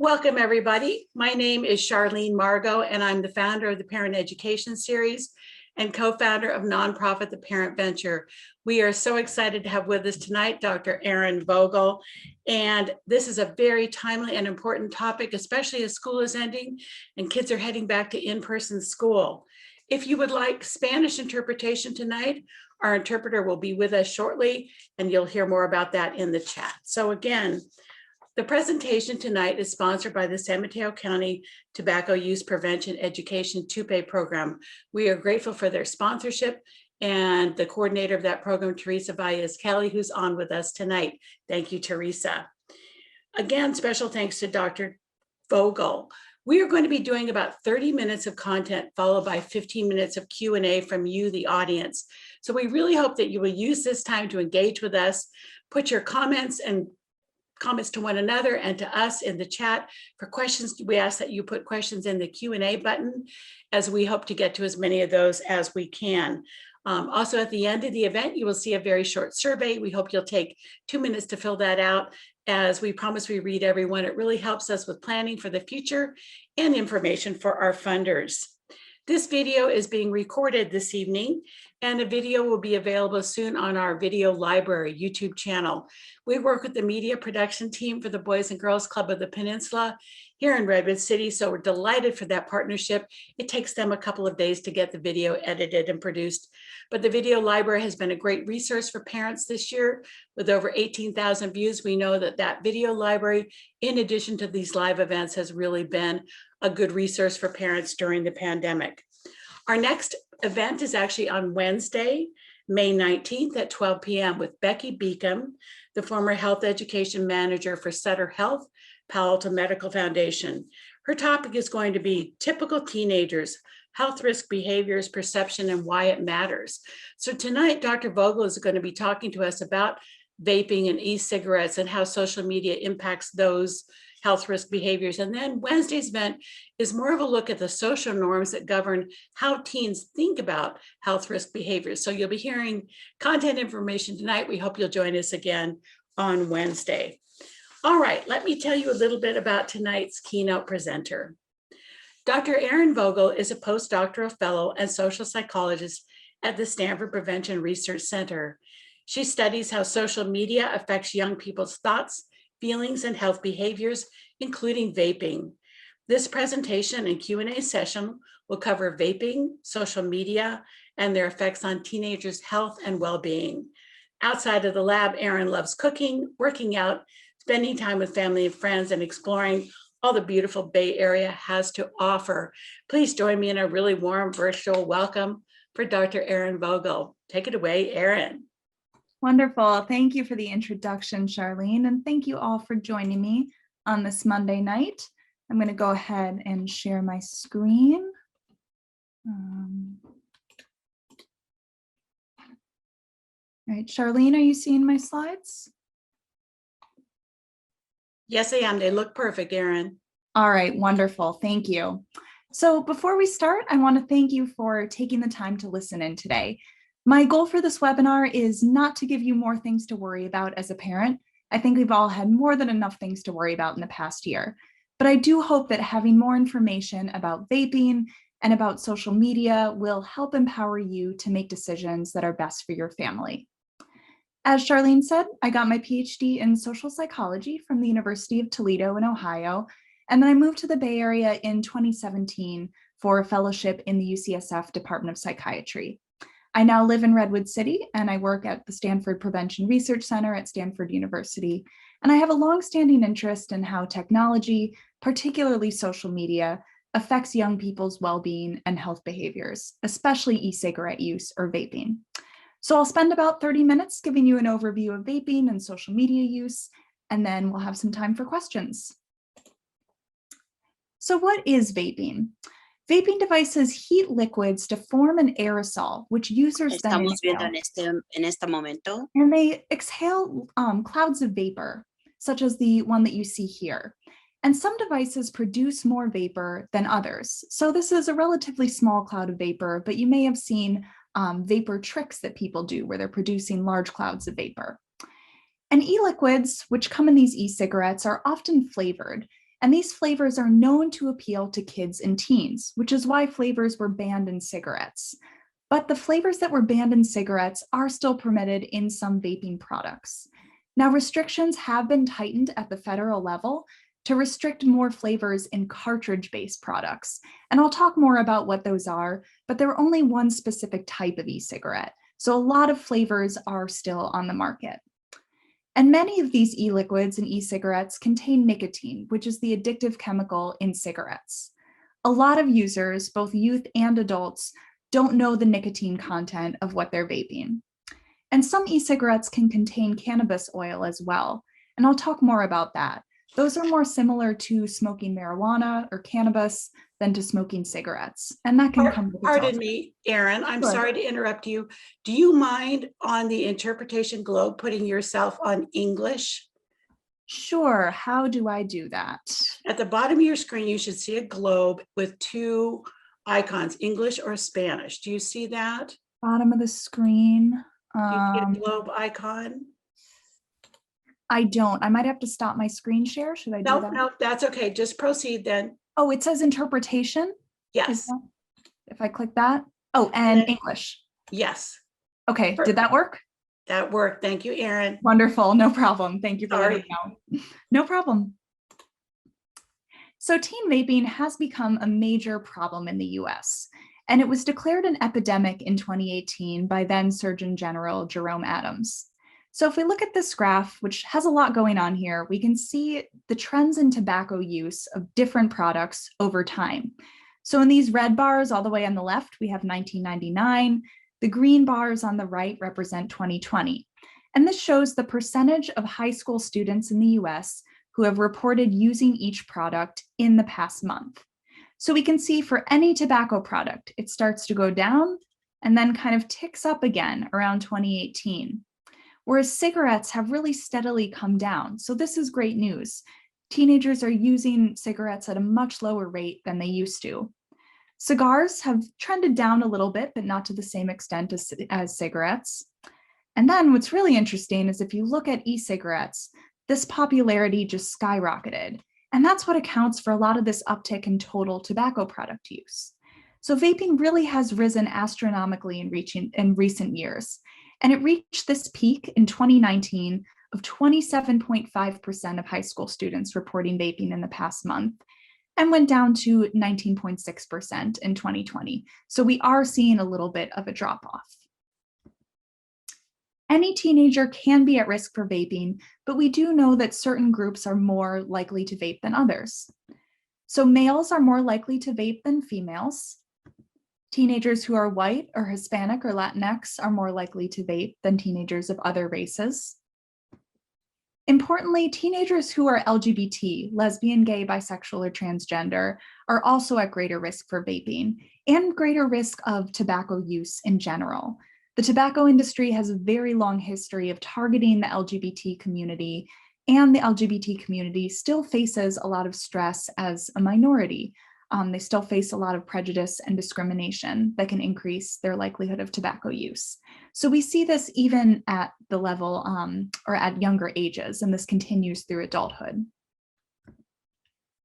Welcome, everybody. My name is Charlene Margot, and I'm the founder of the Parent Education Series and co-founder of nonprofit The Parent Venture. We are so excited to have with us tonight Dr. Erin Vogel, and this is a very timely and important topic, especially as school is ending and kids are heading back to in-person school. If you would like Spanish interpretation tonight, our interpreter will be with us shortly, and you'll hear more about that in the chat. So again, the presentation tonight is sponsored by the San Mateo County Tobacco Use Prevention Education 2-Pay program. We are grateful for their sponsorship and the coordinator of that program, Teresa Valles-Kelly, who's on with us tonight. Thank you, Teresa. Again, special thanks to Dr. Vogel. We are going to be doing about 30 minutes of content followed by 15 minutes of Q&A from you, the audience. So we really hope that you will use this time to engage with us, put your comments to one another and to us in the chat. For questions, we ask that you put questions in the Q&A button, as we hope to get to as many of those as we can. Also, at the end of the event, you will see a very short survey. We hope you'll take 2 minutes to fill that out. As we promise, we read everyone. It really helps us with planning for the future and information for our funders. This video is being recorded this evening, and a video will be available soon on our Video Library YouTube channel. We work with the media production team for the Boys and Girls Club of the Peninsula here in Redwood City, so we're delighted for that partnership. It takes them a couple of days to get the video edited and produced, but the Video Library has been a great resource for parents this year. With over 18,000 views, we know that that Video Library, in addition to these live events, has really been a good resource for parents during the pandemic. Our next event is actually on Wednesday, May 19th at 12 p.m. with Becky Beacom, the former health education manager for Sutter Health, Palo Alto Medical Foundation. Her topic is going to be typical teenagers, health risk behaviors, perception, and why it matters. So tonight, Dr. Vogel is going to be talking to us about vaping and e-cigarettes and how social media impacts those health risk behaviors. And then Wednesday's event is more of a look at the social norms that govern how teens think about health risk behaviors. So you'll be hearing content information tonight. We hope you'll join us again on Wednesday. All right, let me tell you a little bit about tonight's keynote presenter. Dr. Erin Vogel is a postdoctoral fellow and social psychologist at the Stanford Prevention Research Center. She studies how social media affects young people's thoughts, feelings, and health behaviors, including vaping. This presentation and Q&A session will cover vaping, social media, and their effects on teenagers' health and well-being. Outside of the lab, Erin loves cooking, working out, spending time with family and friends, and exploring all the beautiful Bay Area has to offer. Please join me in a really warm virtual welcome for Dr. Erin Vogel. Take it away, Erin. Wonderful. Thank you for the introduction, Charlene, and thank you all for joining me on this Monday night. I'm going to go ahead and share my screen. All right, Charlene, are you seeing my slides? Yes, I am. They look perfect, Erin. All right, wonderful. Thank you. So before we start, I want to thank you for taking the time to listen in today. My goal for this webinar is not to give you more things to worry about as a parent. I think we've all had more than enough things to worry about in the past year. But I do hope that having more information about vaping and about social media will help empower you to make decisions that are best for your family. As Charlene said, I got my PhD in social psychology from the University of Toledo in Ohio, and then I moved to the Bay Area in 2017 for a fellowship in the UCSF Department of Psychiatry. I now live in Redwood City, and I work at the Stanford Prevention Research Center at Stanford University, and I have a long-standing interest in how technology, particularly social media, affects young people's well-being and health behaviors, especially e-cigarette use or vaping. So I'll spend about 30 minutes giving you an overview of vaping and social media use, and then we'll have some time for questions. So what is vaping? Vaping devices heat liquids to form an aerosol, which users then inhale. And they exhale clouds of vapor, such as the one that you see here. And some devices produce more vapor than others. So this is a relatively small cloud of vapor, but you may have seen vapor tricks that people do where they're producing large clouds of vapor. And e-liquids, which come in these e-cigarettes, are often flavored. And these flavors are known to appeal to kids and teens, which is why flavors were banned in cigarettes. But the flavors that were banned in cigarettes are still permitted in some vaping products. Now, restrictions have been tightened at the federal level to restrict more flavors in cartridge-based products. And I'll talk more about what those are, but there are only one specific type of e-cigarette. So a lot of flavors are still on the market. And many of these e-liquids and e-cigarettes contain nicotine, which is the addictive chemical in cigarettes. A lot of users, both youth and adults, don't know the nicotine content of what they're vaping. And some e-cigarettes can contain cannabis oil as well, and I'll talk more about that. Those are more similar to smoking marijuana or cannabis than to smoking cigarettes, and that can come with its Pardon own. me, Erin, I'm Sure. sorry to interrupt you. Do you mind on the interpretation globe putting yourself on English? Sure, how do I do that? At the bottom of your screen, you should see a globe with two icons, English or Spanish. Do you see that? Bottom of the screen. Do you see a globe icon? I don't. I might have to stop my screen share. Should I do No, that? no, that's okay. Just proceed then. Oh, it says interpretation. Yes, If I click that. Oh, and then- English. yes, Okay, did that work? that worked. Thank you, Erin. Wonderful, no problem. Thank you for letting me Sorry. know. No problem. So teen vaping has become a major problem in the US, and it was declared an epidemic in 2018 by then Surgeon General Jerome Adams. So if we look at this graph, which has a lot going on here, we can see the trends in tobacco use of different products over time. So in these red bars all the way on the left, we have 1999. The green bars on the right represent 2020. And this shows the percentage of high school students in the US who have reported using each product in the past month. So we can see for any tobacco product, it starts to go down and then kind of ticks up again around 2018. Whereas cigarettes have really steadily come down. So this is great news. Teenagers are using cigarettes at a much lower rate than they used to. Cigars have trended down a little bit, but not to the same extent as cigarettes. And then what's really interesting is if you look at e-cigarettes, this popularity just skyrocketed. And that's what accounts for a lot of this uptick in total tobacco product use. So vaping really has risen astronomically in recent years. And it reached this peak in 2019 of 27.5% of high school students reporting vaping in the past month, and went down to 19.6% in 2020. So we are seeing a little bit of a drop off. Any teenager can be at risk for vaping, but we do know that certain groups are more likely to vape than others. So males are more likely to vape than females. Teenagers who are white or Hispanic or Latinx are more likely to vape than teenagers of other races. Importantly, teenagers who are LGBT, lesbian, gay, bisexual, or transgender, are also at greater risk for vaping and greater risk of tobacco use in general. The tobacco industry has a very long history of targeting the LGBT community, and the LGBT community still faces a lot of stress as a minority. They still face a lot of prejudice and discrimination that can increase their likelihood of tobacco use. So we see this even at the level or at younger ages, and this continues through adulthood.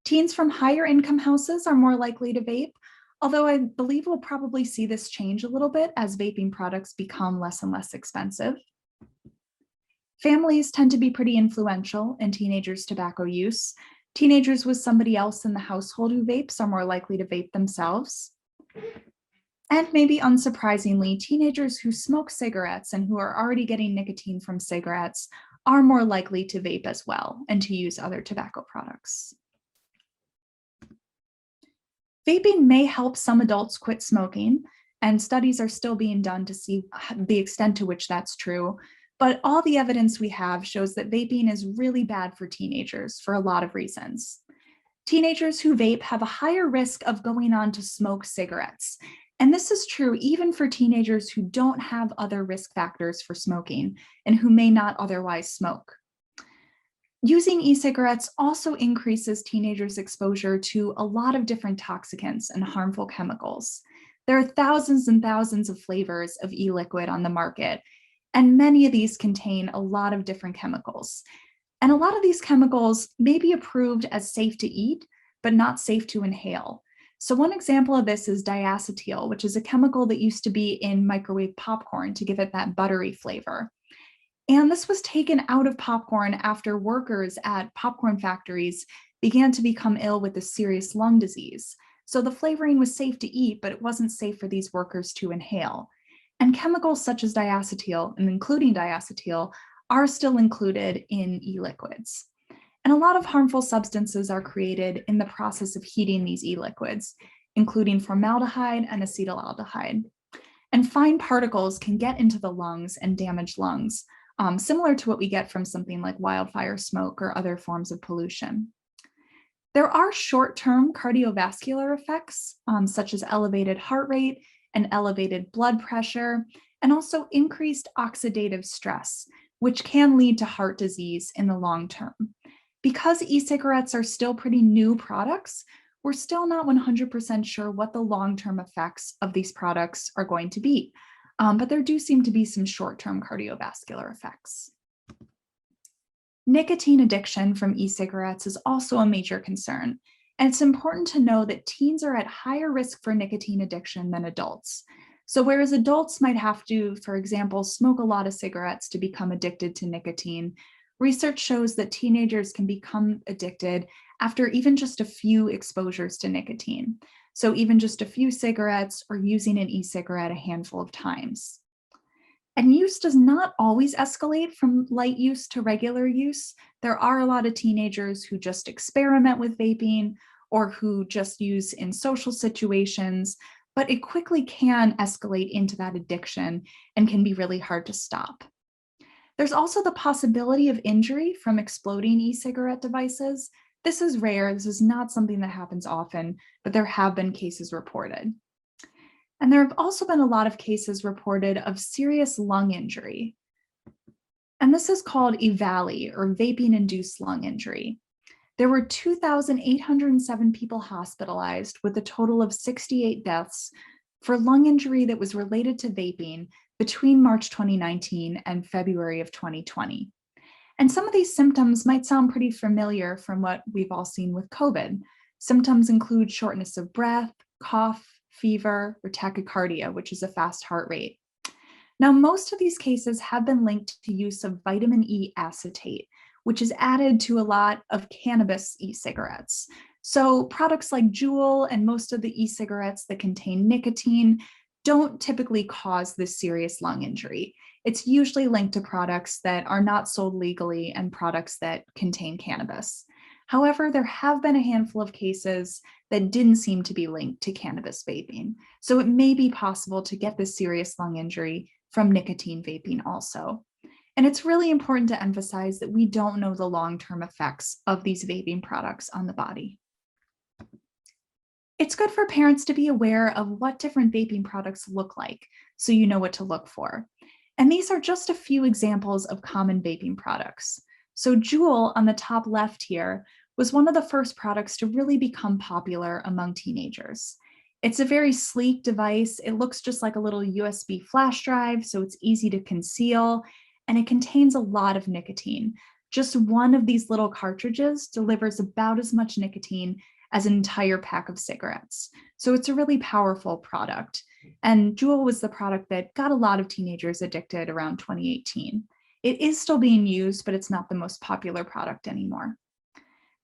Teens from higher income houses are more likely to vape, although I believe we'll probably see this change a little bit as vaping products become less and less expensive. Families tend to be pretty influential in teenagers' tobacco use. Teenagers with somebody else in the household who vapes are more likely to vape themselves. And maybe unsurprisingly, teenagers who smoke cigarettes and who are already getting nicotine from cigarettes are more likely to vape as well and to use other tobacco products. Vaping may help some adults quit smoking, and studies are still being done to see the extent to which that's true. But all the evidence we have shows that vaping is really bad for teenagers for a lot of reasons. Teenagers who vape have a higher risk of going on to smoke cigarettes. And this is true even for teenagers who don't have other risk factors for smoking and who may not otherwise smoke. Using e-cigarettes also increases teenagers' exposure to a lot of different toxicants and harmful chemicals. There are thousands and thousands of flavors of e-liquid on the market, and many of these contain a lot of different chemicals. And a lot of these chemicals may be approved as safe to eat, but not safe to inhale. So one example of this is diacetyl, which is a chemical that used to be in microwave popcorn to give it that buttery flavor. And this was taken out of popcorn after workers at popcorn factories began to become ill with a serious lung disease. So the flavoring was safe to eat, but it wasn't safe for these workers to inhale. And chemicals such as diacetyl, and including diacetyl, are still included in e-liquids. And a lot of harmful substances are created in the process of heating these e-liquids, including formaldehyde and acetaldehyde. And fine particles can get into the lungs and damage lungs, similar to what we get from something like wildfire smoke or other forms of pollution. There are short-term cardiovascular effects, such as elevated heart rate and elevated blood pressure, and also increased oxidative stress, which can lead to heart disease in the long term. Because e-cigarettes are still pretty new products, we're still not 100% sure what the long-term effects of these products are going to be, but there do seem to be some short-term cardiovascular effects. Nicotine addiction from e-cigarettes is also a major concern, and it's important to know that teens are at higher risk for nicotine addiction than adults. So whereas adults might have to, for example, smoke a lot of cigarettes to become addicted to nicotine, research shows that teenagers can become addicted after even just a few exposures to nicotine. So even just a few cigarettes or using an e-cigarette a handful of times. And use does not always escalate from light use to regular use. There are a lot of teenagers who just experiment with vaping or who just use in social situations, but it quickly can escalate into that addiction and can be really hard to stop. There's also the possibility of injury from exploding e-cigarette devices. This is rare, this is not something that happens often, but there have been cases reported. And there have also been a lot of cases reported of serious lung injury. And this is called EVALI, or vaping-induced lung injury. There were 2,807 people hospitalized with a total of 68 deaths for lung injury that was related to vaping between March 2019 and February of 2020. And some of these symptoms might sound pretty familiar from what we've all seen with COVID. Symptoms include shortness of breath, cough, fever, or tachycardia, which is a fast heart rate. Now, most of these cases have been linked to use of vitamin E acetate, which is added to a lot of cannabis e-cigarettes. So products like Juul and most of the e-cigarettes that contain nicotine don't typically cause this serious lung injury. It's usually linked to products that are not sold legally and products that contain cannabis. However, there have been a handful of cases that didn't seem to be linked to cannabis vaping. So it may be possible to get this serious lung injury from nicotine vaping also. And it's really important to emphasize that we don't know the long-term effects of these vaping products on the body. It's good for parents to be aware of what different vaping products look like, so you know what to look for. And these are just a few examples of common vaping products. So Juul on the top left here was one of the first products to really become popular among teenagers. It's a very sleek device. It looks just like a little USB flash drive, so it's easy to conceal, and it contains a lot of nicotine. Just one of these little cartridges delivers about as much nicotine as an entire pack of cigarettes. So it's a really powerful product. And Juul was the product that got a lot of teenagers addicted around 2018. It is still being used, but it's not the most popular product anymore.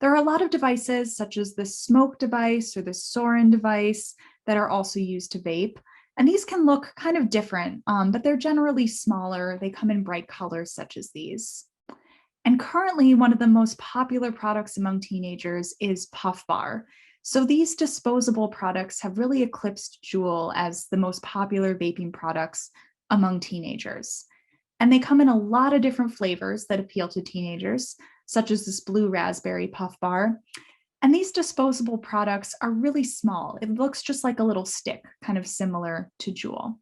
There are a lot of devices such as the smoke device or the Sorin device that are also used to vape. And these can look kind of different, but they're generally smaller. They come in bright colors such as these. And currently, one of the most popular products among teenagers is Puff Bar. So these disposable products have really eclipsed Juul as the most popular vaping products among teenagers. And they come in a lot of different flavors that appeal to teenagers, such as this blue raspberry Puff Bar. And these disposable products are really small. It looks just like a little stick, kind of similar to Juul.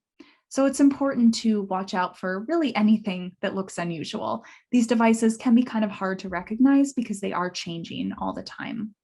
So it's important to watch out for really anything that looks unusual. These devices can be kind of hard to recognize because they are changing all the time.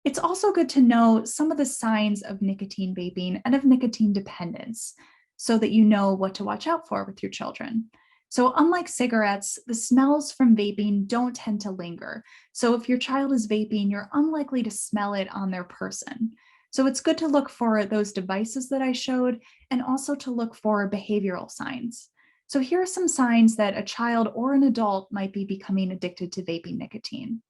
It's also good to know some of the signs of nicotine vaping and of nicotine dependence so that you know what to watch out for with your children. So unlike cigarettes, the smells from vaping don't tend to linger. So if your child is vaping, you're unlikely to smell it on their person. So it's good to look for those devices that I showed and also to look for behavioral signs. So here are some signs that a child or an adult might be becoming addicted to vaping nicotine.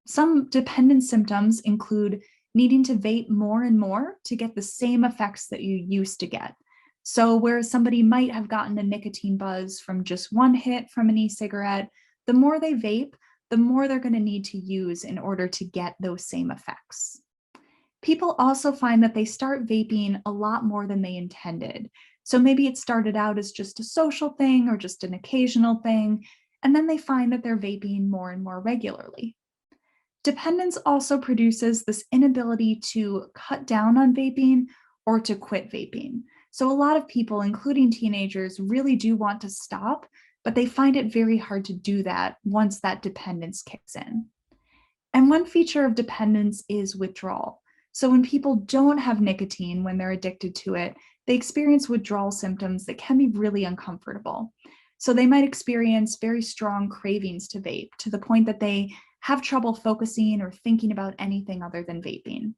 Some dependent symptoms include needing to vape more and more to get the same effects that you used to get. So whereas somebody might have gotten a nicotine buzz from just one hit from an e-cigarette, the more they vape, the more they're going to need to use in order to get those same effects. People also find that they start vaping a lot more than they intended. So maybe it started out as just a social thing or just an occasional thing, and then they find that they're vaping more and more regularly. Dependence also produces this inability to cut down on vaping or to quit vaping. So a lot of people, including teenagers, really do want to stop, but they find it very hard to do that once that dependence kicks in. And one feature of dependence is withdrawal. So when people don't have nicotine when they're addicted to it, they experience withdrawal symptoms that can be really uncomfortable. So they might experience very strong cravings to vape to the point that they have trouble focusing or thinking about anything other than vaping.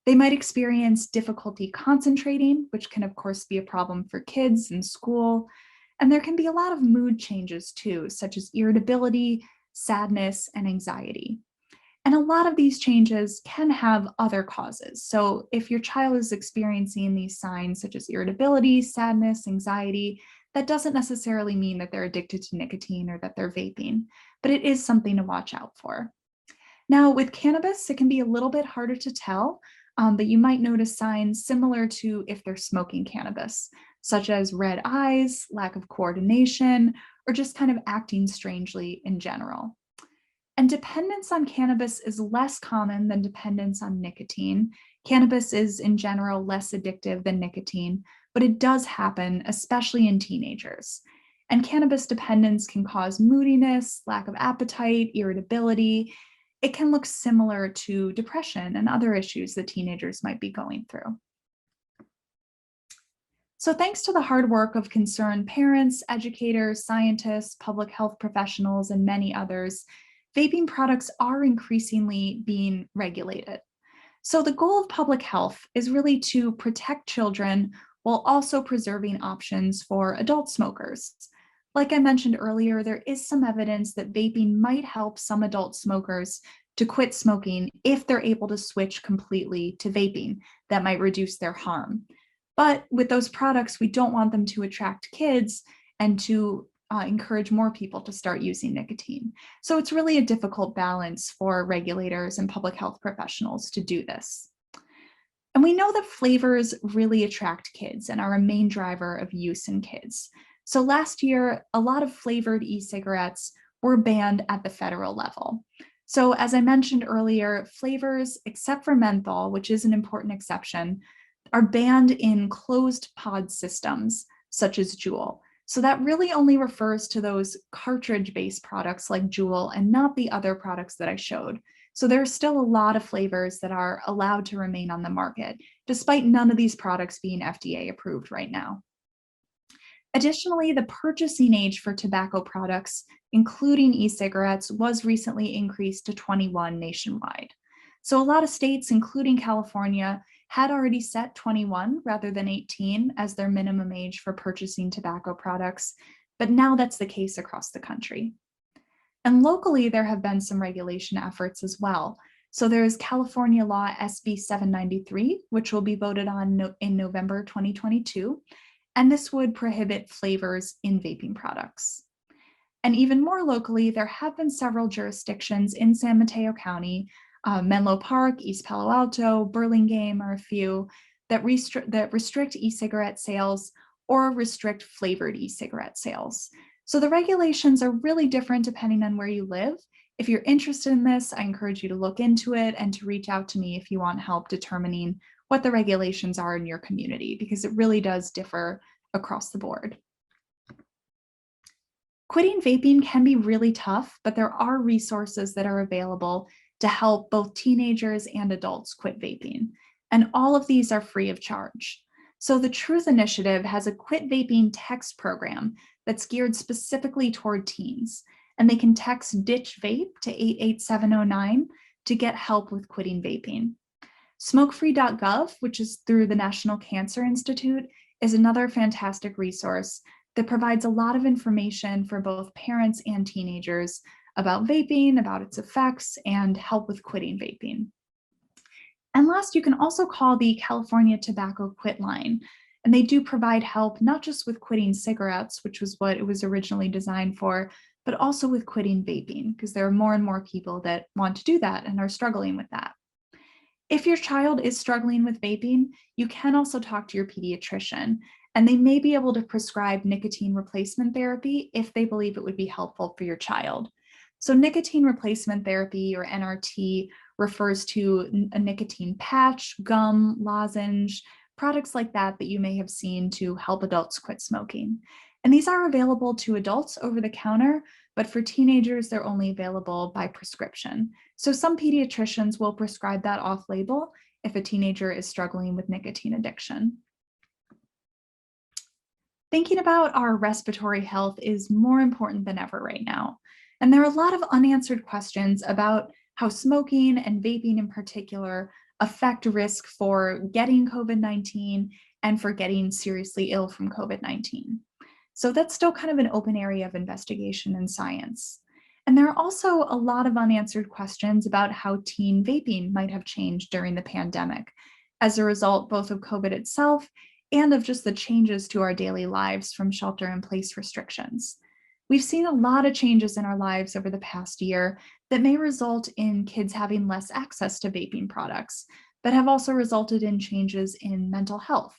They might experience difficulty concentrating, which can of course be a problem for kids in school. And there can be a lot of mood changes too, such as irritability, sadness, and anxiety. And a lot of these changes can have other causes. So if your child is experiencing these signs such as irritability, sadness, anxiety, that doesn't necessarily mean that they're addicted to nicotine or that they're vaping, but it is something to watch out for. Now, with cannabis, it can be a little bit harder to tell, but you might notice signs similar to if they're smoking cannabis, such as red eyes, lack of coordination, or just kind of acting strangely in general. And dependence on cannabis is less common than dependence on nicotine. Cannabis is in general less addictive than nicotine, but it does happen, especially in teenagers. And cannabis dependence can cause moodiness, lack of appetite, irritability. It can look similar to depression and other issues that teenagers might be going through. So thanks to the hard work of concerned parents, educators, scientists, public health professionals, and many others, vaping products are increasingly being regulated. So the goal of public health is really to protect children while also preserving options for adult smokers. Like I mentioned earlier, there is some evidence that vaping might help some adult smokers to quit smoking if they're able to switch completely to vaping. That might reduce their harm. But with those products, we don't want them to attract kids and to encourage more people to start using nicotine. So it's really a difficult balance for regulators and public health professionals to do this. And we know that flavors really attract kids and are a main driver of use in kids. So last year, a lot of flavored e-cigarettes were banned at the federal level. So as I mentioned earlier, flavors, except for menthol, which is an important exception, are banned in closed pod systems, such as Juul. So that really only refers to those cartridge-based products like Juul and not the other products that I showed. So there are still a lot of flavors that are allowed to remain on the market, despite none of these products being FDA approved right now. Additionally, the purchasing age for tobacco products, including e-cigarettes, was recently increased to 21 nationwide. So a lot of states, including California, had already set 21 rather than 18 as their minimum age for purchasing tobacco products, but now that's the case across the country. And locally, there have been some regulation efforts as well. So there's California Law SB 793, which will be voted on in November 2022, and this would prohibit flavors in vaping products. And even more locally, there have been several jurisdictions in San Mateo County, Menlo Park, East Palo Alto, Burlingame are a few that restrict e-cigarette sales or restrict flavored e-cigarette sales. So the regulations are really different depending on where you live. If you're interested in this, I encourage you to look into it and to reach out to me if you want help determining what the regulations are in your community, because it really does differ across the board. Quitting vaping can be really tough, but there are resources that are available to help both teenagers and adults quit vaping. And all of these are free of charge. So the Truth Initiative has a Quit Vaping text program that's geared specifically toward teens, and they can text Ditch Vape to 88709 to get help with quitting vaping. Smokefree.gov, which is through the National Cancer Institute, is another fantastic resource that provides a lot of information for both parents and teenagers about vaping, about its effects, and help with quitting vaping. And last, you can also call the California Tobacco Quit Line, and they do provide help not just with quitting cigarettes, which was what it was originally designed for, but also with quitting vaping, because there are more and more people that want to do that and are struggling with that. If your child is struggling with vaping, you can also talk to your pediatrician, and they may be able to prescribe nicotine replacement therapy if they believe it would be helpful for your child. So nicotine replacement therapy, or NRT, refers to a nicotine patch, gum, lozenge, products like that that you may have seen to help adults quit smoking. And these are available to adults over the counter, but for teenagers, they're only available by prescription. So some pediatricians will prescribe that off-label if a teenager is struggling with nicotine addiction. Thinking about our respiratory health is more important than ever right now. And there are a lot of unanswered questions about how smoking and vaping in particular affect risk for getting COVID-19 and for getting seriously ill from COVID-19. So that's still kind of an open area of investigation in science. And there are also a lot of unanswered questions about how teen vaping might have changed during the pandemic as a result both of COVID itself and of just the changes to our daily lives from shelter-in-place restrictions. We've seen a lot of changes in our lives over the past year that may result in kids having less access to vaping products, but have also resulted in changes in mental health.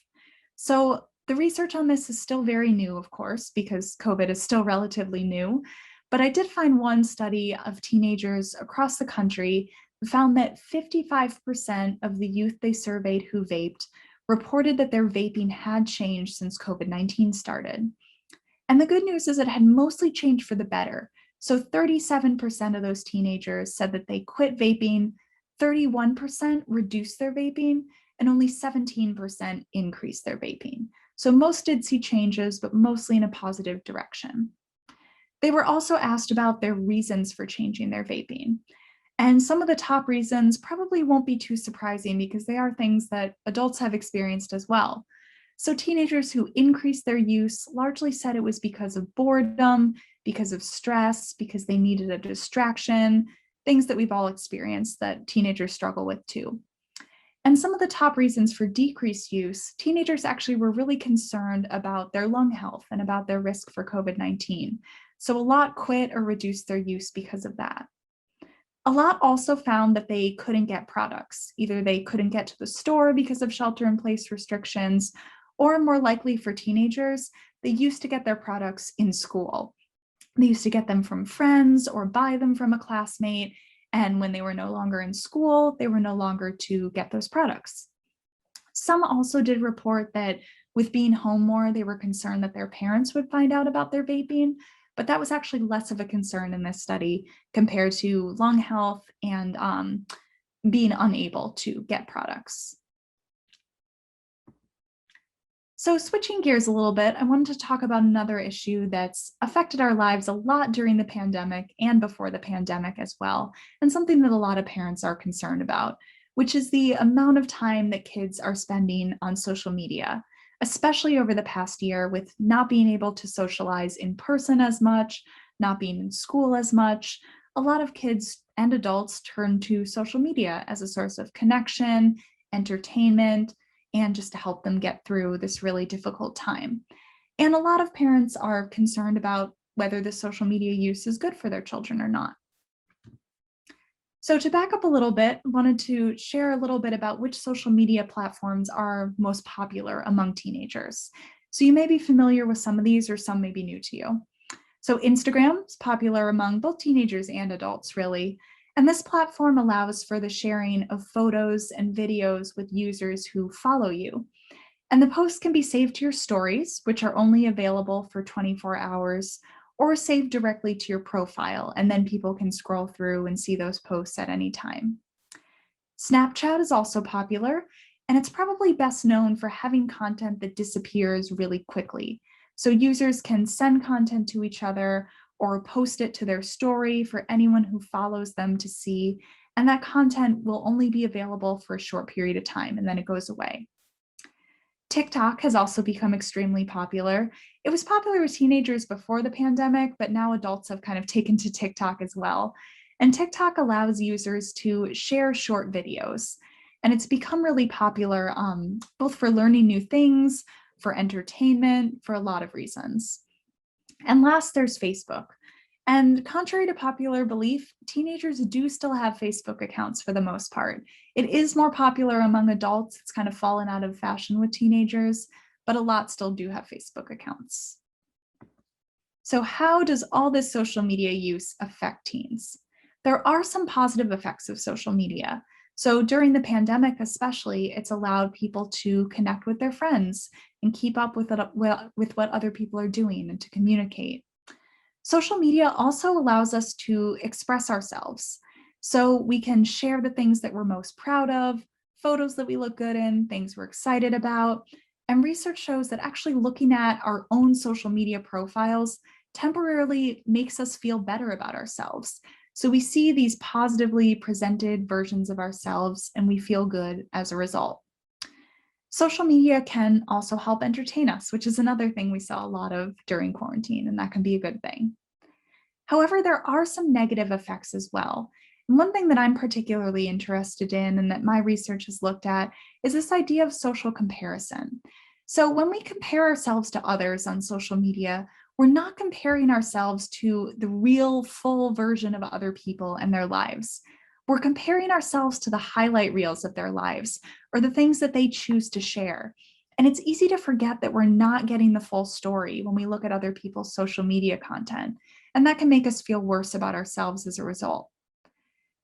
So the research on this is still very new, of course, because COVID is still relatively new, but I did find one study of teenagers across the country found that 55% of the youth they surveyed who vaped reported that their vaping had changed since COVID-19 started. And the good news is it had mostly changed for the better. So 37% of those teenagers said that they quit vaping, 31% reduced their vaping, and only 17% increased their vaping. So most did see changes, but mostly in a positive direction. They were also asked about their reasons for changing their vaping. And some of the top reasons probably won't be too surprising because they are things that adults have experienced as well. So teenagers who increased their use largely said it was because of boredom, because of stress, because they needed a distraction, things that we've all experienced that teenagers struggle with too. And some of the top reasons for decreased use, teenagers actually were really concerned about their lung health and about their risk for COVID-19. So a lot quit or reduced their use because of that. A lot also found that they couldn't get products. Either they couldn't get to the store because of shelter-in-place restrictions, or more likely for teenagers, they used to get their products in school. They used to get them from friends or buy them from a classmate. And when they were no longer in school, they were no longer to get those products. Some also did report that with being home more, they were concerned that their parents would find out about their vaping, but that was actually less of a concern in this study compared to lung health and being unable to get products. So switching gears a little bit, I wanted to talk about another issue that's affected our lives a lot during the pandemic and before the pandemic as well, and something that a lot of parents are concerned about, which is the amount of time that kids are spending on social media, especially over the past year with not being able to socialize in person as much, not being in school as much. A lot of kids and adults turn to social media as a source of connection, entertainment, and just to help them get through this really difficult time. And a lot of parents are concerned about whether the social media use is good for their children or not. So to back up a little bit, I wanted to share a little bit about which social media platforms are most popular among teenagers. So you may be familiar with some of these or some may be new to you. So Instagram is popular among both teenagers and adults, really. And this platform allows for the sharing of photos and videos with users who follow you. And the posts can be saved to your stories, which are only available for 24 hours, or saved directly to your profile, and then people can scroll through and see those posts at any time. Snapchat is also popular, and it's probably best known for having content that disappears really quickly. So users can send content to each other or post it to their story for anyone who follows them to see, and that content will only be available for a short period of time and then it goes away. TikTok has also become extremely popular. It was popular with teenagers before the pandemic, but now adults have kind of taken to TikTok as well. And TikTok allows users to share short videos. And it's become really popular both for learning new things, for entertainment, for a lot of reasons. And last, there's Facebook. And contrary to popular belief, teenagers do still have Facebook accounts for the most part. It is more popular among adults. It's kind of fallen out of fashion with teenagers, but a lot still do have Facebook accounts. So how does all this social media use affect teens? There are some positive effects of social media. So during the pandemic especially, it's allowed people to connect with their friends and keep up with what other people are doing and to communicate. Social media also allows us to express ourselves. So we can share the things that we're most proud of, photos that we look good in, things we're excited about. And research shows that actually looking at our own social media profiles temporarily makes us feel better about ourselves. So we see these positively presented versions of ourselves and we feel good as a result. Social media can also help entertain us, which is another thing we saw a lot of during quarantine, and that can be a good thing. However, there are some negative effects as well. And one thing that I'm particularly interested in and that my research has looked at is this idea of social comparison. So when we compare ourselves to others on social media, we're not comparing ourselves to the real full version of other people and their lives. We're comparing ourselves to the highlight reels of their lives or the things that they choose to share. And it's easy to forget that we're not getting the full story when we look at other people's social media content. And that can make us feel worse about ourselves as a result.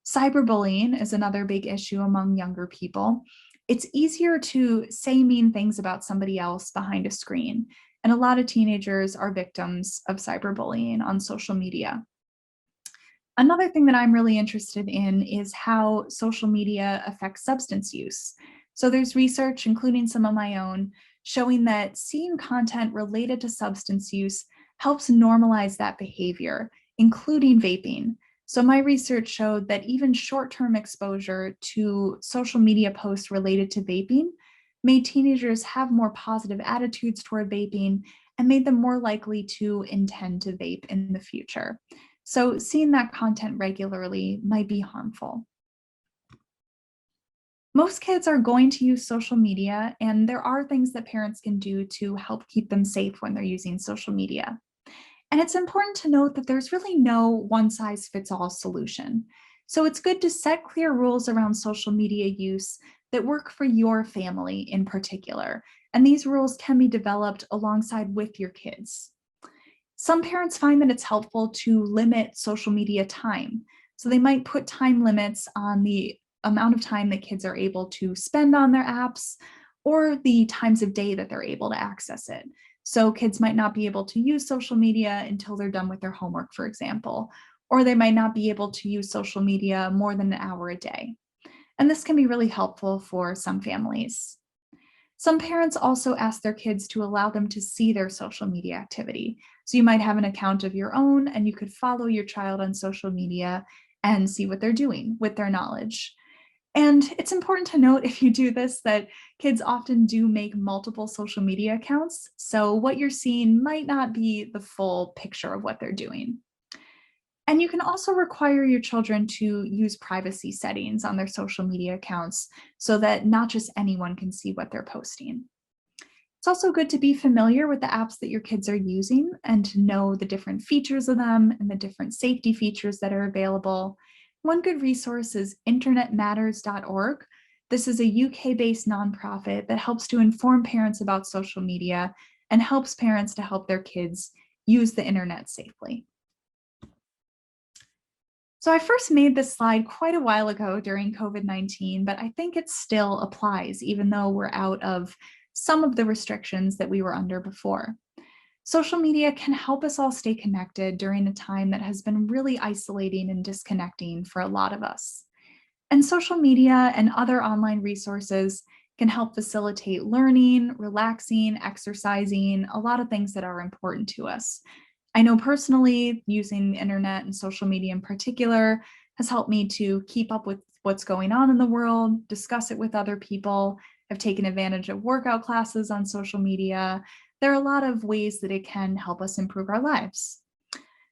Cyberbullying is another big issue among younger people. It's easier to say mean things about somebody else behind a screen. And a lot of teenagers are victims of cyberbullying on social media. Another thing that I'm really interested in is how social media affects substance use. So there's research, including some of my own, showing that seeing content related to substance use helps normalize that behavior, including vaping. So my research showed that even short-term exposure to social media posts related to vaping made teenagers have more positive attitudes toward vaping and made them more likely to intend to vape in the future. So seeing that content regularly might be harmful. Most kids are going to use social media, and there are things that parents can do to help keep them safe when they're using social media. And it's important to note that there's really no one-size-fits-all solution. So it's good to set clear rules around social media use that work for your family in particular. And these rules can be developed alongside with your kids. Some parents find that it's helpful to limit social media time. So they might put time limits on the amount of time that kids are able to spend on their apps or the times of day that they're able to access it. So kids might not be able to use social media until they're done with their homework, for example, or they might not be able to use social media more than an hour a day. And this can be really helpful for some families. Some parents also ask their kids to allow them to see their social media activity. So you might have an account of your own and you could follow your child on social media and see what they're doing with their knowledge. And it's important to note if you do this that kids often do make multiple social media accounts. So what you're seeing might not be the full picture of what they're doing. And you can also require your children to use privacy settings on their social media accounts so that not just anyone can see what they're posting. It's also good to be familiar with the apps that your kids are using and to know the different features of them and the different safety features that are available. One good resource is internetmatters.org. This is a UK-based nonprofit that helps to inform parents about social media and helps parents to help their kids use the internet safely. So I first made this slide quite a while ago during COVID-19, but I think it still applies even though we're out of some of the restrictions that we were under before. Social media can help us all stay connected during a time that has been really isolating and disconnecting for a lot of us. And social media and other online resources can help facilitate learning, relaxing, exercising, a lot of things that are important to us. I know personally, using the internet and social media in particular has helped me to keep up with what's going on in the world, discuss it with other people. I've taken advantage of workout classes on social media. There are a lot of ways that it can help us improve our lives.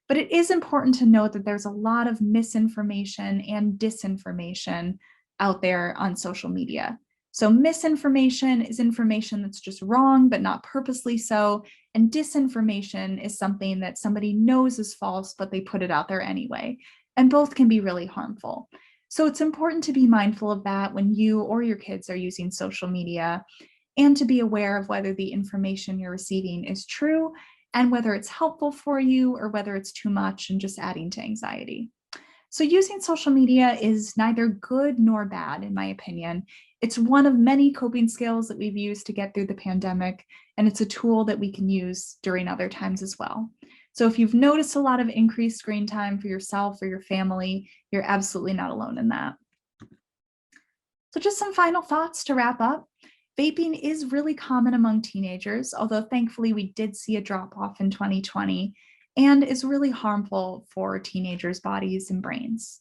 But it is important to note that there's a lot of misinformation and disinformation out there on social media. So misinformation is information that's just wrong, but not purposely so. And disinformation is something that somebody knows is false, but they put it out there anyway. And both can be really harmful. So it's important to be mindful of that when you or your kids are using social media, and to be aware of whether the information you're receiving is true and whether it's helpful for you or whether it's too much and just adding to anxiety. So using social media is neither good nor bad, in my opinion. It's one of many coping skills that we've used to get through the pandemic, and it's a tool that we can use during other times as well. So if you've noticed a lot of increased screen time for yourself or your family, you're absolutely not alone in that. So just some final thoughts to wrap up. Vaping is really common among teenagers, although thankfully we did see a drop off in 2020, and is really harmful for teenagers' bodies and brains.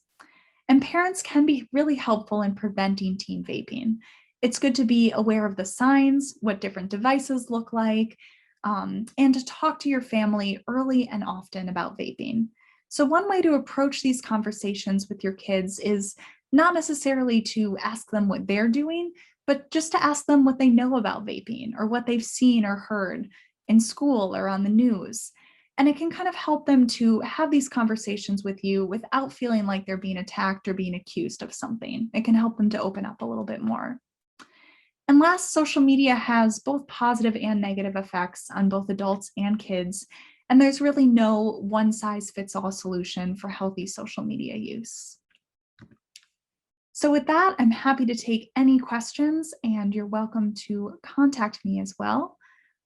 And parents can be really helpful in preventing teen vaping. It's good to be aware of the signs, what different devices look like, and to talk to your family early and often about vaping. So one way to approach these conversations with your kids is not necessarily to ask them what they're doing, but just to ask them what they know about vaping or what they've seen or heard in school or on the news. And it can kind of help them to have these conversations with you without feeling like they're being attacked or being accused of something. It can help them to open up a little bit more. And last, social media has both positive and negative effects on both adults and kids. And there's really no one size fits all solution for healthy social media use. So with that, I'm happy to take any questions, and you're welcome to contact me as well.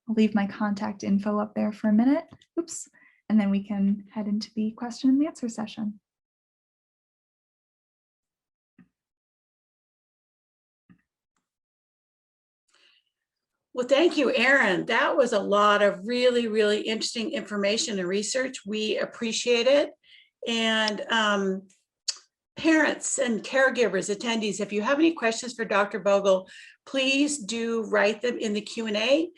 I'll leave my contact info up there for a minute. Oops. And then we can head into the question and answer session. Well, thank you, Erin. That was a lot of really, really interesting information and research. We appreciate it. And parents and caregivers, attendees, if you have any questions for Dr. Bogle, please do write them in the Q&A.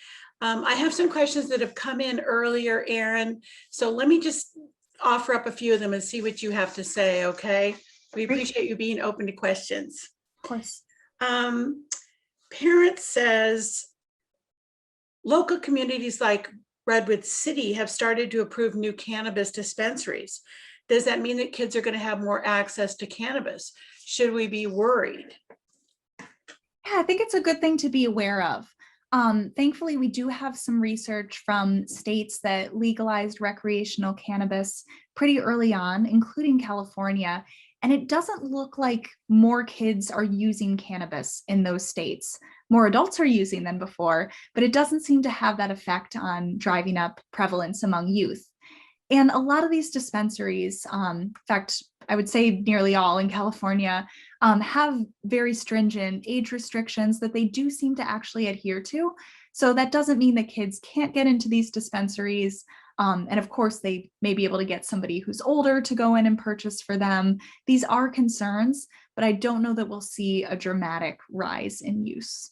I have some questions that have come in earlier, Erin. So let me just offer up a few of them and see what you have to say, okay? We appreciate you being open to questions. Of course. Parent says, local communities like Redwood City have started to approve new cannabis dispensaries. Does that mean that kids are going to have more access to cannabis? Should we be worried? Yeah, I think it's a good thing to be aware of. Thankfully, we do have some research from states that legalized recreational cannabis pretty early on, including California. And it doesn't look like more kids are using cannabis in those states. More adults are using than before, but it doesn't seem to have that effect on driving up prevalence among youth. And a lot of these dispensaries, in fact, I would say nearly all in California, have very stringent age restrictions that they do seem to actually adhere to. So that doesn't mean that kids can't get into these dispensaries. And of course, they may be able to get somebody who's older to go in and purchase for them. These are concerns, but I don't know that we'll see a dramatic rise in use.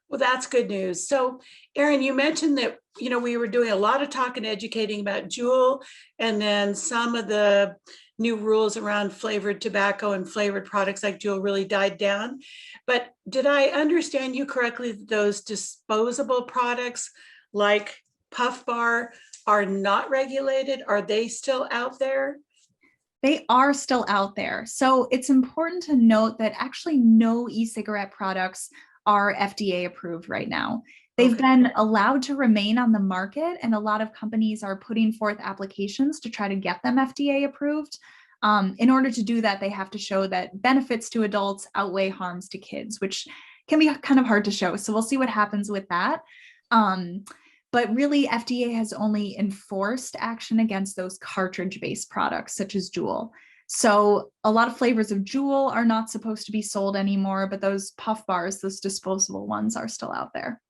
Well, that's good news. So, Erin, you mentioned that, we were doing a lot of talk and educating about Juul, and then some of the new rules around flavored tobacco and flavored products like Juul really died down. But did I understand you correctly that those disposable products like Puff Bar are not regulated? Are they still out there? They are still out there. So it's important to note that actually no e-cigarette products are FDA approved right now. They've been allowed to remain on the market, and a lot of companies are putting forth applications to try to get them FDA approved. In order to do that, they have to show that benefits to adults outweigh harms to kids, which can be kind of hard to show. So we'll see what happens with that. But really, FDA has only enforced action against those cartridge-based products such as Juul. So a lot of flavors of Juul are not supposed to be sold anymore, but those puff bars, those disposable ones, are still out there.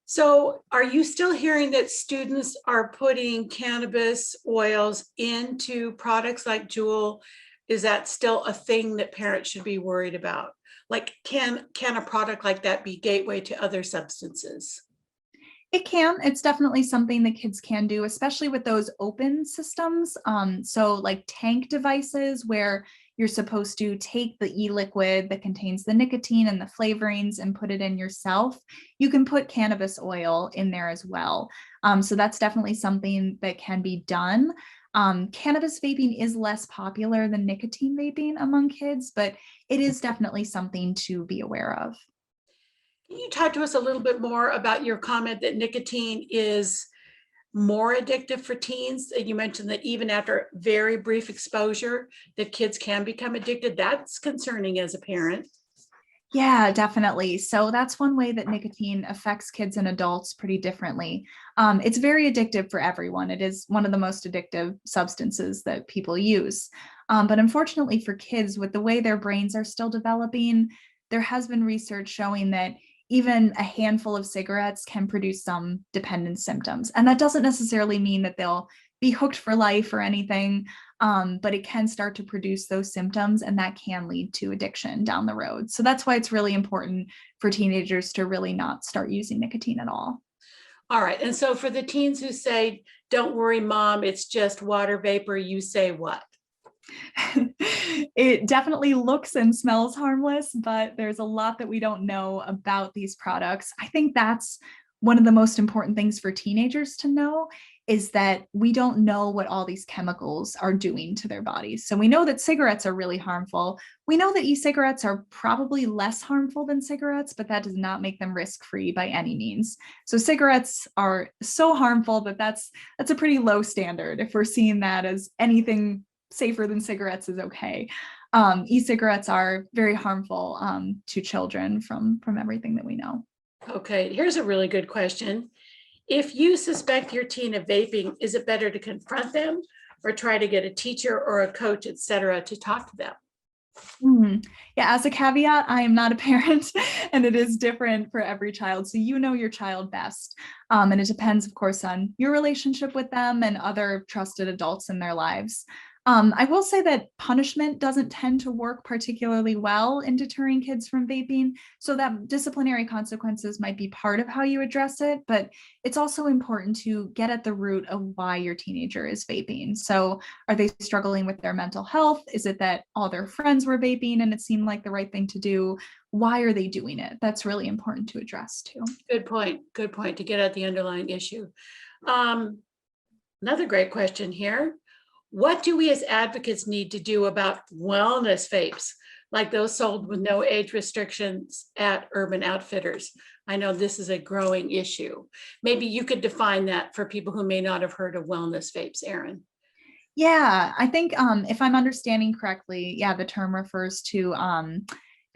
So are you still hearing that students are putting cannabis oils into products like Juul? Is that still a thing that parents should be worried about? Like, can a product like that be gateway to other substances? It can. It's definitely something that kids can do, especially with those open systems. So like tank devices where you're supposed to take the e-liquid that contains the nicotine and the flavorings and put it in yourself. You can put cannabis oil in there as well. So that's definitely something that can be done. Cannabis vaping is less popular than nicotine vaping among kids, but it is definitely something to be aware of. Can you talk to us a little bit more about your comment that nicotine is more addictive for teens? And you mentioned that even after very brief exposure, that kids can become addicted. That's concerning as a parent. Yeah, definitely. So that's one way that nicotine affects kids and adults pretty differently. It's very addictive for everyone. It is one of the most addictive substances that people use. But unfortunately for kids, with the way their brains are still developing, there has been research showing that even a handful of cigarettes can produce some dependence symptoms. And that doesn't necessarily mean that they'll be hooked for life or anything, but it can start to produce those symptoms, and that can lead to addiction down the road. So that's why it's really important for teenagers to really not start using nicotine at all. All right. And so for the teens who say, don't worry, mom, it's just water vapor, you say what? It definitely looks and smells harmless, but there's a lot that we don't know about these products. I think that's one of the most important things for teenagers to know, is that we don't know what all these chemicals are doing to their bodies. So we know that cigarettes are really harmful. We know that e-cigarettes are probably less harmful than cigarettes, but that does not make them risk-free by any means. So cigarettes are so harmful that that's a pretty low standard if we're seeing that as anything safer than cigarettes is okay. E-cigarettes are very harmful to children from everything that we know. Okay, here's a really good question. If you suspect your teen of vaping, is it better to confront them or try to get a teacher or a coach, et cetera, to talk to them? Yeah, as a caveat, I am not a parent and it is different for every child. So you know your child best. And it depends, of course, on your relationship with them and other trusted adults in their lives. I will say that punishment doesn't tend to work particularly well in deterring kids from vaping, so that disciplinary consequences might be part of how you address it, but it's also important to get at the root of why your teenager is vaping. So are they struggling with their mental health? Is it that all their friends were vaping and it seemed like the right thing to do? Why are they doing it? That's really important to address too. Good point. Good point, to get at the underlying issue. Another great question here. What do we as advocates need to do about wellness vapes, like those sold with no age restrictions at Urban Outfitters? I know this is a growing issue. Maybe you could define that for people who may not have heard of wellness vapes, Erin. Yeah, I think if I'm understanding correctly, yeah, the term refers to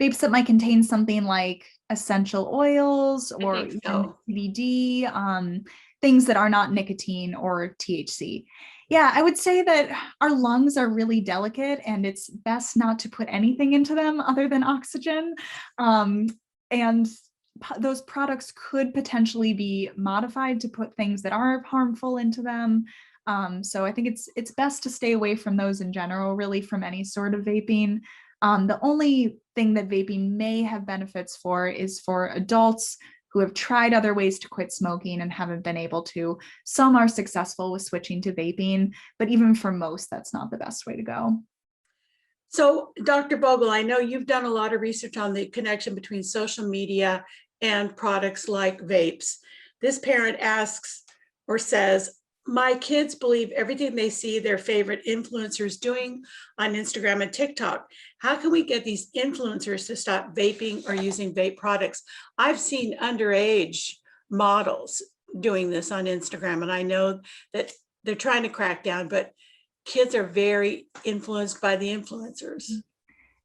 vapes that might contain something like essential oils I or think even so. CBD, things that are not nicotine or THC. Yeah, I would say that our lungs are really delicate and it's best not to put anything into them other than oxygen. And those products could potentially be modified to put things that are harmful into them. So I think it's best to stay away from those in general, really, from any sort of vaping. The only thing that vaping may have benefits for is for adults who have tried other ways to quit smoking and haven't been able to. Some are successful with switching to vaping, but even for most, that's not the best way to go. So, Dr. Bogle, I know you've done a lot of research on the connection between social media and products like vapes. This parent asks or says, my kids believe everything they see their favorite influencers doing on Instagram and TikTok. How can we get these influencers to stop vaping or using vape products? I've seen underage models doing this on Instagram, and I know that they're trying to crack down, but kids are very influenced by the influencers.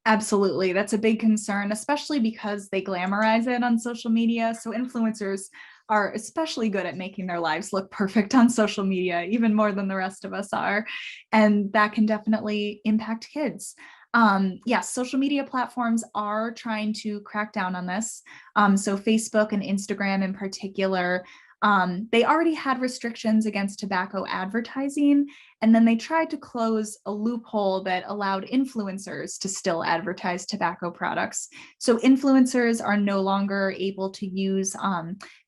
Absolutely. That's a big concern, especially because they glamorize it on social media. So influencers are especially good at making their lives look perfect on social media, even more than the rest of us are. And that can definitely impact kids. Yes, social media platforms are trying to crack down on this. So Facebook and Instagram in particular, they already had restrictions against tobacco advertising, and then they tried to close a loophole that allowed influencers to still advertise tobacco products. So influencers are no longer able to use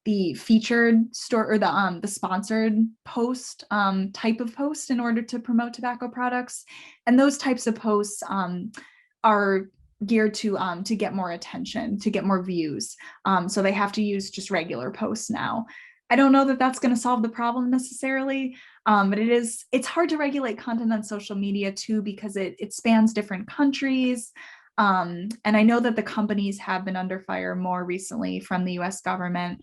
the featured store or the sponsored post type of post in order to promote tobacco products. And those types of posts are geared to get more attention, to get more views. So they have to use just regular posts now. I don't know that that's going to solve the problem necessarily, but it's hard to regulate content on social media too, because it spans different countries. And I know that the companies have been under fire more recently from the US government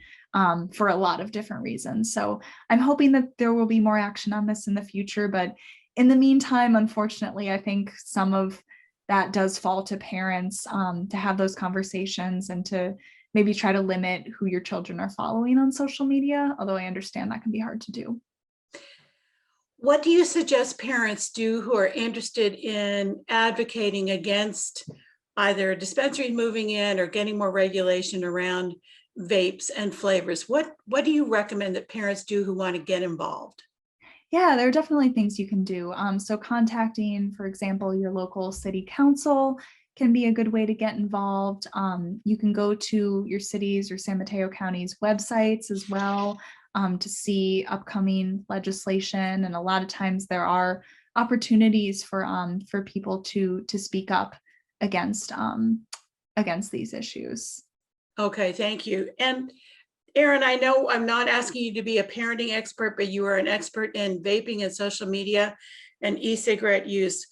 for a lot of different reasons. So I'm hoping that there will be more action on this in the future. But in the meantime, unfortunately, I think some of that does fall to parents to have those conversations and to maybe try to limit who your children are following on social media, although I understand that can be hard to do. What do you suggest parents do who are interested in advocating against either dispensaries moving in or getting more regulation around vapes and flavors? What do you recommend that parents do who want to get involved? Yeah, there are definitely things you can do. So contacting, for example, your local city council can be a good way to get involved. You can go to your city's or San Mateo County's websites as well to see upcoming legislation. And a lot of times there are opportunities for people to speak up against these issues. Okay, thank you. And Erin, I know I'm not asking you to be a parenting expert, but you are an expert in vaping and social media and e-cigarette use.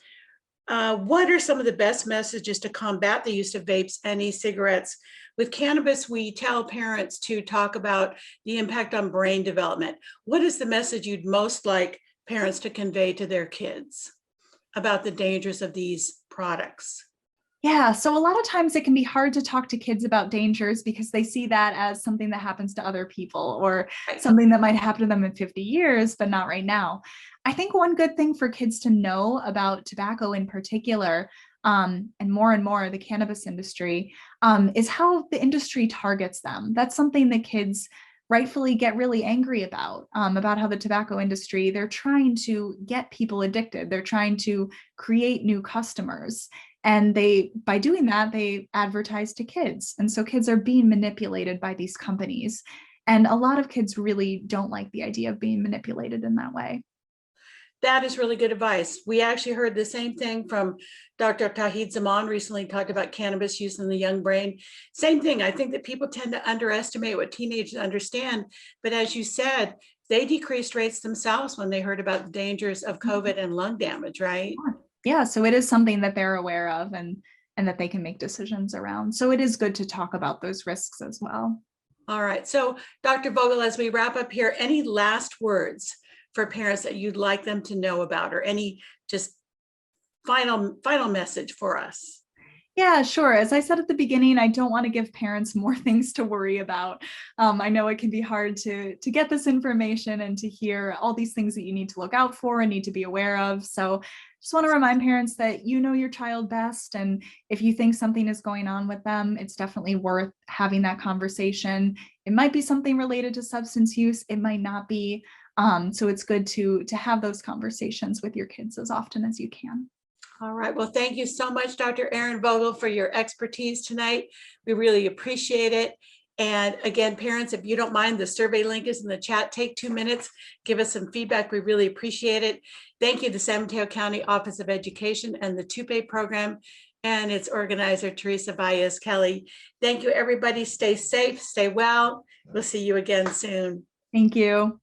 What are some of the best messages to combat the use of vapes and e-cigarettes? With cannabis, we tell parents to talk about the impact on brain development. What is the message you'd most like parents to convey to their kids about the dangers of these products? Yeah, so a lot of times it can be hard to talk to kids about dangers because they see that as something that happens to other people or something that might happen to them in 50 years, but not right now. I think one good thing for kids to know about tobacco in particular, and more the cannabis industry, is how the industry targets them. That's something that kids rightfully get really angry about how the tobacco industry, they're trying to get people addicted. They're trying to create new customers. And by doing that, they advertise to kids. And so kids are being manipulated by these companies. And a lot of kids really don't like the idea of being manipulated in that way. That is really good advice. We actually heard the same thing from Dr. Tauhid Zaman recently, talked about cannabis use in the young brain. Same thing. I think that people tend to underestimate what teenagers understand. But as you said, they decreased rates themselves when they heard about the dangers of COVID and lung damage, right? Yeah, so it is something that they're aware of and that they can make decisions around. So it is good to talk about those risks as well. All right. So Dr. Vogel, as we wrap up here, any last words for parents that you'd like them to know about, or any just final message for us? Yeah, sure. As I said at the beginning, I don't want to give parents more things to worry about. I know it can be hard to get this information and to hear all these things that you need to look out for and need to be aware of. So just want to remind parents that you know your child best. And if you think something is going on with them, it's definitely worth having that conversation. It might be something related to substance use. It might not be. So it's good to have those conversations with your kids as often as you can. All right. Well, thank you so much, Dr. Erin Vogel, for your expertise tonight. We really appreciate it. And again, parents, if you don't mind, the survey link is in the chat. Take 2 minutes, give us some feedback. We really appreciate it. Thank you to San Mateo County Office of Education and the Tupe program and its organizer, Teresa Valles Kelly. Thank you, everybody. Stay safe, stay well. We'll see you again soon. Thank you.